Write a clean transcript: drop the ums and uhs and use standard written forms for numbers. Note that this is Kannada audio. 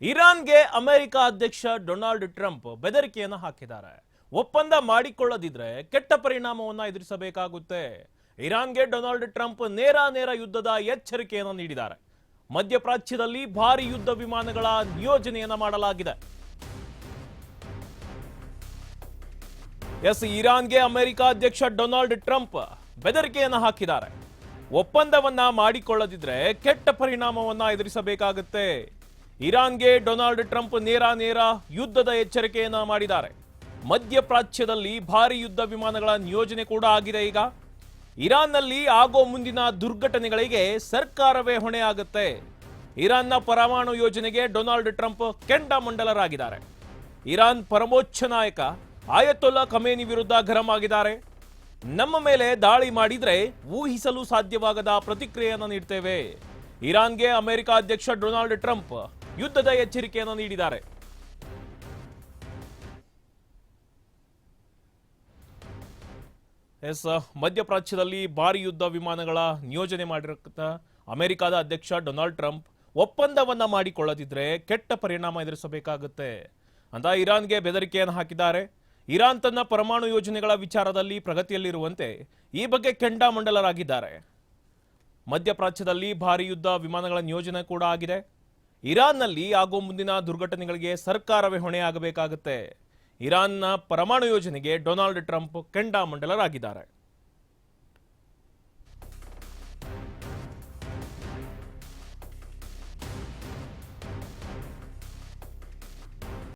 ಇರಾನ್ಗೆ ಅಮೆರಿಕ ಅಧ್ಯಕ್ಷ ಡೊನಾಲ್ಡ್ ಟ್ರಂಪ್ ಬೆದರಿಕೆಯನ್ನು ಹಾಕಿದ್ದಾರೆ. ಒಪ್ಪಂದ ಮಾಡಿಕೊಳ್ಳದಿದ್ರೆ ಕೆಟ್ಟ ಪರಿಣಾಮವನ್ನು ಎದುರಿಸಬೇಕಾಗುತ್ತೆ. ಇರಾನ್ಗೆ ಡೊನಾಲ್ಡ್ ಟ್ರಂಪ್ ನೇರ ಯುದ್ಧದ ಎಚ್ಚರಿಕೆಯನ್ನು ನೀಡಿದ್ದಾರೆ. ಮಧ್ಯಪ್ರಾಚ್ಯದಲ್ಲಿ ಭಾರಿ ಯುದ್ಧ ವಿಮಾನಗಳ ನಿಯೋಜನೆಯನ್ನು ಮಾಡಲಾಗಿದೆ. ಇರಾನ್ಗೆ ಅಮೆರಿಕ ಅಧ್ಯಕ್ಷ ಡೊನಾಲ್ಡ್ ಟ್ರಂಪ್ ಬೆದರಿಕೆಯನ್ನು ಹಾಕಿದ್ದಾರೆ. ಒಪ್ಪಂದವನ್ನ ಮಾಡಿಕೊಳ್ಳದಿದ್ರೆ ಕೆಟ್ಟ ಪರಿಣಾಮವನ್ನ ಎದುರಿಸಬೇಕಾಗುತ್ತೆ. ಇರಾನ್ಗೆ ಡೊನಾಲ್ಡ್ ಟ್ರಂಪ್ ನೇರ ಯುದ್ಧದ ಎಚ್ಚರಿಕೆಯನ್ನ ಮಾಡಿದ್ದಾರೆ. ಮಧ್ಯಪ್ರಾಚ್ಯದಲ್ಲಿ ಭಾರಿ ಯುದ್ಧ ವಿಮಾನಗಳ ನಿಯೋಜನೆ ಕೂಡ ಆಗಿದೆ. ಈಗ ಇರಾನ್ನಲ್ಲಿ ಆಗೋ ಮುಂದಿನ ದುರ್ಘಟನೆಗಳಿಗೆ ಸರ್ಕಾರವೇ ಹೊಣೆಯಾಗುತ್ತೆ. ಇರಾನ್ನ ಪರಮಾಣು ಯೋಜನೆಗೆ ಡೊನಾಲ್ಡ್ ಟ್ರಂಪ್ ಕೆಂಡಾಮಂಡಲರಾಗಿದ್ದಾರೆ. ಇರಾನ್ ಪರಮೋಚ್ಚ ನಾಯಕ ಆಯತೊಲ್ಲಾ ಖಮೇನಿ ವಿರುದ್ಧ ಗರಂ ಆಗಿದ್ದಾರೆ. ನಮ್ಮ ಮೇಲೆ ದಾಳಿ ಮಾಡಿದ್ರೆ ಊಹಿಸಲು ಸಾಧ್ಯವಾಗದ ಪ್ರತಿಕ್ರಿಯೆಯನ್ನು ನೀಡ್ತೇವೆ. ಇರಾನ್ಗೆ ಅಮೆರಿಕ ಅಧ್ಯಕ್ಷ ಡೊನಾಲ್ಡ್ ಟ್ರಂಪ್ ಯುದ್ಧದ ಎಚ್ಚರಿಕೆಯನ್ನು ನೀಡಿದ್ದಾರೆ. ಮಧ್ಯಪ್ರಾಚ್ಯದಲ್ಲಿ ಭಾರಿ ಯುದ್ಧ ವಿಮಾನಗಳ ನಿಯೋಜನೆ ಮಾಡಿರತ ಅಮೆರಿಕದ ಅಧ್ಯಕ್ಷ ಡೊನಾಲ್ಡ್ ಟ್ರಂಪ್ ಒಪ್ಪಂದವನ್ನ ಮಾಡಿಕೊಳ್ಳದಿದ್ರೆ ಕೆಟ್ಟ ಪರಿಣಾಮ ಎದುರಿಸಬೇಕಾಗುತ್ತೆ ಅಂತ ಇರಾನ್ಗೆ ಬೆದರಿಕೆಯನ್ನು ಹಾಕಿದ್ದಾರೆ. ಇರಾನ್ ತನ್ನ ಪರಮಾಣು ಯೋಜನೆಗಳ ವಿಚಾರದಲ್ಲಿ ಪ್ರಗತಿಯಲ್ಲಿರುವಂತೆ ಈ ಬಗ್ಗೆ ಕೆಂಡಾಮಂಡಲರಾಗಿದ್ದಾರೆ. ಮಧ್ಯಪ್ರಾಚ್ಯದಲ್ಲಿ ಭಾರಿ ಯುದ್ಧ ವಿಮಾನಗಳ ನಿಯೋಜನೆ ಕೂಡ ಆಗಿದೆ. ಇರಾನ್ನಲ್ಲಿ ಆಗೋ ಮುಂದಿನ ದುರ್ಘಟನೆಗಳಿಗೆ ಸರ್ಕಾರವೇ ಹೊಣೆಯಾಗಬೇಕಾಗುತ್ತೆ. ಇರಾನ್ನ ಪರಮಾಣು ಯೋಜನೆಗೆ ಡೊನಾಲ್ಡ್ ಟ್ರಂಪ್ ಕೆಂಡಾಮಂಡಲರಾಗಿದ್ದಾರೆ.